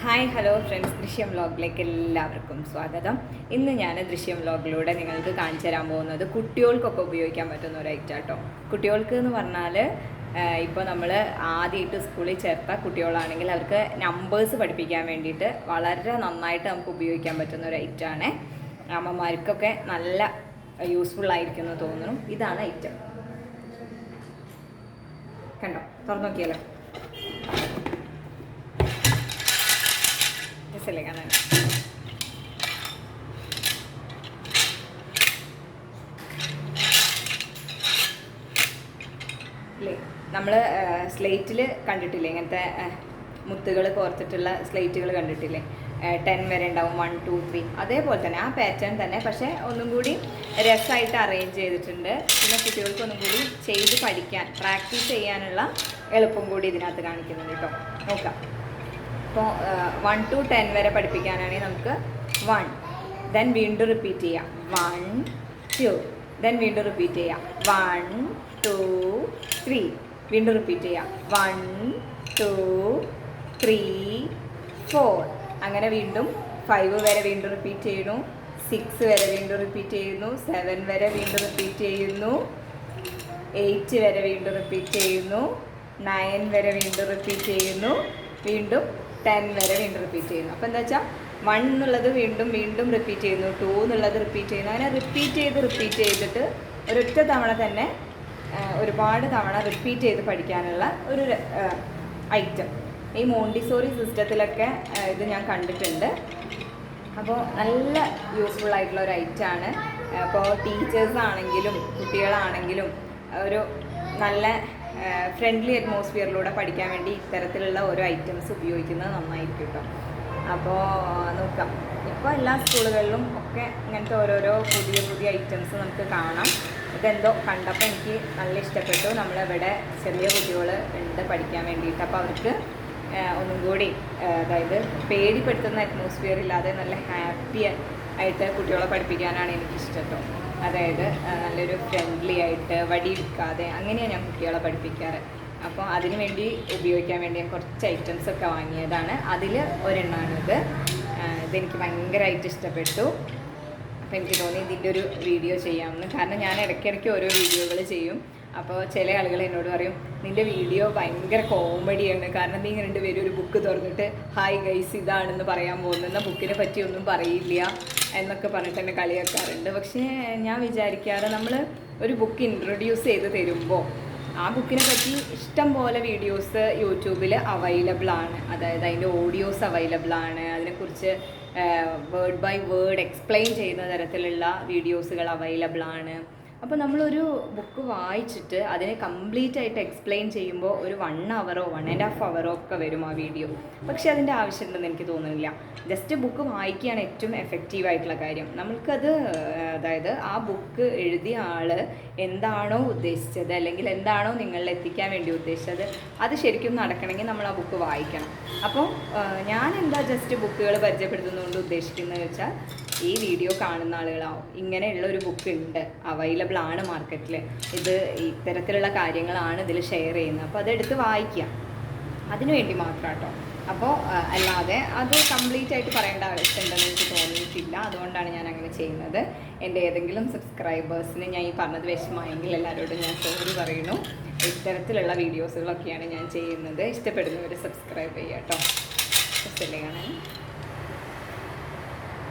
Hi hello friends, ദൃശ്യം വ്ലോഗിലേക്ക് എല്ലാവർക്കും സ്വാഗതം. ഇന്ന് ഞാൻ ദൃശ്യം വ്ലോഗിലൂടെ നിങ്ങൾക്ക് കാണിച്ചു തരാൻ പോകുന്നത് കുട്ടികൾക്കൊക്കെ ഉപയോഗിക്കാൻ പറ്റുന്ന ഒരു ഐറ്റം കേട്ടോ. കുട്ടികൾക്ക് എന്ന് പറഞ്ഞാൽ ഇപ്പോൾ നമ്മൾ ആദ്യമായിട്ട് സ്കൂളിൽ ചേർത്ത കുട്ടികളാണെങ്കിൽ അവർക്ക് നമ്പേഴ്സ് പഠിപ്പിക്കാൻ വേണ്ടിയിട്ട് വളരെ നന്നായിട്ട് നമുക്ക് ഉപയോഗിക്കാൻ പറ്റുന്ന ഒരു ഐറ്റമാണ്. അമ്മമാർക്കൊക്കെ നല്ല യൂസ്ഫുൾ ആയിരിക്കുമെന്ന് തോന്നുന്നു. ഇതാണ് ഐറ്റം. കണ്ടോ, തുറന്നു നോക്കിയാലോ. അല്ലേ കാണാൻ. അല്ലേ, നമ്മൾ സ്ലേറ്റിൽ കണ്ടിട്ടില്ലേ ഇങ്ങനത്തെ മുത്തുകൾ കോർത്തിട്ടുള്ള സ്ലേറ്റുകൾ കണ്ടിട്ടില്ലേ? 10 വരെ ഉണ്ടാവും, 1 2 3. അതേപോലെ തന്നെ ആ പാറ്റേൺ തന്നെ, പക്ഷേ ഒന്നും കൂടി രസമായിട്ട് അറേഞ്ച് ചെയ്തിട്ടുണ്ട്. പിന്നെ കുട്ടികൾക്ക് ഒന്നും കൂടി ചെയ്ത് പഠിക്കാൻ, പ്രാക്ടീസ് ചെയ്യാനുള്ള എളുപ്പം കൂടി ഇതിനകത്ത് കാണിക്കുന്നുണ്ട് കേട്ടോ. നോക്കാം. ഇപ്പോൾ 1 to 10 വരെ പഠിപ്പിക്കാനാണെങ്കിൽ നമുക്ക് 1, ദെൻ വീണ്ടും റിപ്പീറ്റ് ചെയ്യാം 1 2, ദെൻ വീണ്ടും റിപ്പീറ്റ് ചെയ്യാം 1 2 3, വീണ്ടും റിപ്പീറ്റ് ചെയ്യാം 1 2 3 4. അങ്ങനെ വീണ്ടും 5 വരെ വീണ്ടും റിപ്പീറ്റ് ചെയ്യുന്നു, 6 വരെ വീണ്ടും റിപ്പീറ്റ് ചെയ്യുന്നു, 7 വരെ വീണ്ടും റിപ്പീറ്റ് ചെയ്യുന്നു, 8 വരെ വീണ്ടും റിപ്പീറ്റ് ചെയ്യുന്നു, 9 വരെ വീണ്ടും റിപ്പീറ്റ് ചെയ്യുന്നു, വീണ്ടും 10 വരെ വീണ്ടും റിപ്പീറ്റ് ചെയ്യുന്നു. അപ്പോൾ എന്താ വെച്ചാൽ 1 എന്നുള്ളത് വീണ്ടും വീണ്ടും റിപ്പീറ്റ് ചെയ്യുന്നു, 2 എന്നുള്ളത് റിപ്പീറ്റ് ചെയ്യുന്നു. അങ്ങനെ റിപ്പീറ്റ് ചെയ്തിട്ട് ഒരൊറ്റ തവണ തന്നെ ഒരുപാട് തവണ റിപ്പീറ്റ് ചെയ്ത് പഠിക്കാനുള്ള ഒരു ഐറ്റം. ഈ മോണ്ടിസോറി സിസ്റ്റത്തിലൊക്കെ ഇത് ഞാൻ കണ്ടിട്ടുണ്ട്. അപ്പോൾ നല്ല യൂസ്ഫുൾ ആയിട്ടുള്ള ഒരു ഐറ്റമാണ്. അപ്പോൾ ടീച്ചേഴ്സ് ആണെങ്കിലും കുട്ടികളാണെങ്കിലും ഒരു നല്ല ഫ്രണ്ട്ലി അറ്റ്മോസ്ഫിയറിലൂടെ പഠിക്കാൻ വേണ്ടി ഇത്തരത്തിലുള്ള ഓരോ ഐറ്റംസ് ഉപയോഗിക്കുന്നത് നന്നായിരിക്കും കേട്ടോ. അപ്പോൾ നോക്കാം, ഇപ്പോൾ എല്ലാ സ്കൂളുകളിലും ഒക്കെ ഇങ്ങനത്തെ ഓരോരോ പുതിയ ഐറ്റംസ് നമുക്ക് കാണാം. ഇതെന്തോ കണ്ടപ്പോൾ എനിക്ക് നല്ല ഇഷ്ടപ്പെട്ടു. നമ്മളിവിടെ ചെറിയ കുട്ടികൾ ഉണ്ട് പഠിക്കാൻ വേണ്ടിയിട്ട്. അപ്പോൾ അവർക്ക് ഒന്നും കൂടി അതായത് പേടിപ്പെടുത്തുന്ന അറ്റ്മോസ്ഫിയർ ഇല്ലാതെ നല്ല ഹാപ്പി ആയിട്ട് കുട്ടികളെ പഠിപ്പിക്കാനാണ് എനിക്കിഷ്ടം കേട്ടോ. അതായത് നല്ലൊരു ഫ്രണ്ട്ലി ആയിട്ട് വടിയെടുക്കാതെ അങ്ങനെയാണ് ഞാൻ കുട്ടികളെ പഠിപ്പിക്കാറ്. അപ്പോൾ അതിന് വേണ്ടി ഉപയോഗിക്കാൻ വേണ്ടി ഞാൻ കുറച്ച് ഐറ്റംസൊക്കെ വാങ്ങിയതാണ്. അതിൽ ഒരെണ്ണമാണിത്. ഇതെനിക്ക് ഭയങ്കരമായിട്ട് ഇഷ്ടപ്പെട്ടു. അപ്പോൾ എനിക്ക് തോന്നി ഇതിൻ്റെ ഒരു വീഡിയോ ചെയ്യാമെന്ന്. കാരണം ഞാൻ ഇടയ്ക്കിടയ്ക്ക് ഓരോ വീഡിയോകൾ ചെയ്യും. അപ്പോൾ ചില ആളുകൾ എന്നോട് പറയും, നിൻ്റെ വീഡിയോ ഭയങ്കര കോമഡിയാണ്, കാരണം നീ രണ്ടുപേരും ഒരു ബുക്ക് തുറന്നിട്ട് ഹായ് ഗൈസ് ഇതാണെന്ന് പറയാൻ പോകുന്ന ബുക്കിനെ പറ്റി ഒന്നും പറയില്ല എന്നൊക്കെ പറഞ്ഞിട്ട് എന്നെ കളിയാക്കാറുണ്ട്. പക്ഷേ ഞാൻ വിചാരിക്കാറ്, നമ്മൾ ഒരു ബുക്ക് ഇൻട്രൊഡ്യൂസ് ചെയ്ത് തരുമ്പോൾ ആ ബുക്കിനെ പറ്റി ഇഷ്ടം പോലെ വീഡിയോസ് യൂട്യൂബിൽ അവൈലബിൾ ആണ്. അതായത് അതിൻ്റെ ഓഡിയോസ് അവൈലബിൾ ആണ്. അതിനെക്കുറിച്ച് വേർഡ് ബൈ വേർഡ് എക്സ്പ്ലെയിൻ ചെയ്യുന്ന തരത്തിലുള്ള വീഡിയോസുകൾ അവൈലബിൾ ആണ്. അപ്പോൾ നമ്മളൊരു ബുക്ക് വായിച്ചിട്ട് അതിനെ കംപ്ലീറ്റ് ആയിട്ട് എക്സ്പ്ലെയിൻ ചെയ്യുമ്പോൾ ഒരു 1 hour 1.5 hour ഒക്കെ വരും ആ വീഡിയോ. പക്ഷേ അതിൻ്റെ ആവശ്യമുണ്ടെന്ന് എനിക്ക് തോന്നുന്നില്ല. ജസ്റ്റ് ബുക്ക് വായിക്കുകയാണ് ഏറ്റവും എഫക്റ്റീവായിട്ടുള്ള കാര്യം. നമ്മൾക്കത് അതായത് ആ ബുക്ക് എഴുതിയ ആൾ എന്താണോ ഉദ്ദേശിച്ചത്, അല്ലെങ്കിൽ എന്താണോ നിങ്ങളിൽ എത്തിക്കാൻ വേണ്ടി ഉദ്ദേശിച്ചത്, അത് ശരിക്കും നടക്കണമെങ്കിൽ നമ്മൾ ആ ബുക്ക് വായിക്കണം. അപ്പോൾ ഞാൻ എന്താ ജസ്റ്റ് ബുക്കുകൾ പരിചയപ്പെടുത്തുന്നതുകൊണ്ട് ഉദ്ദേശിക്കുന്നത് വെച്ചാൽ, ഈ വീഡിയോ കാണുന്ന ആളുകളാവും ഇങ്ങനെയുള്ള ഒരു ബുക്ക് ഉണ്ട്, അവൈലബിൾ ആണ് മാർക്കറ്റിൽ, ഇത് ഇത്തരത്തിലുള്ള കാര്യങ്ങളാണ് ഇതിൽ ഷെയർ ചെയ്യുന്നത്, അപ്പോൾ അതെടുത്ത് വായിക്കുക, അതിനു വേണ്ടി മാത്രം കേട്ടോ. അപ്പോൾ അല്ലാതെ അത് കംപ്ലീറ്റ് ആയിട്ട് പറയേണ്ട ആവശ്യമുണ്ടെന്ന് എനിക്ക് തോന്നിയിട്ടില്ല. അതുകൊണ്ടാണ് ഞാൻ അങ്ങനെ ചെയ്യുന്നത്. എൻ്റെ ഏതെങ്കിലും സബ്സ്ക്രൈബേഴ്സിന് ഞാൻ ഈ പറഞ്ഞത് വിഷമമായെങ്കിൽ എല്ലാവരോടും ഞാൻ സോറി പറയുന്നു. ഇത്തരത്തിലുള്ള വീഡിയോസുകളൊക്കെയാണ് ഞാൻ ചെയ്യുന്നത്. ഇഷ്ടപ്പെടുന്നവർ സബ്സ്ക്രൈബ് ചെയ്യുക കേട്ടോ. കാണാൻ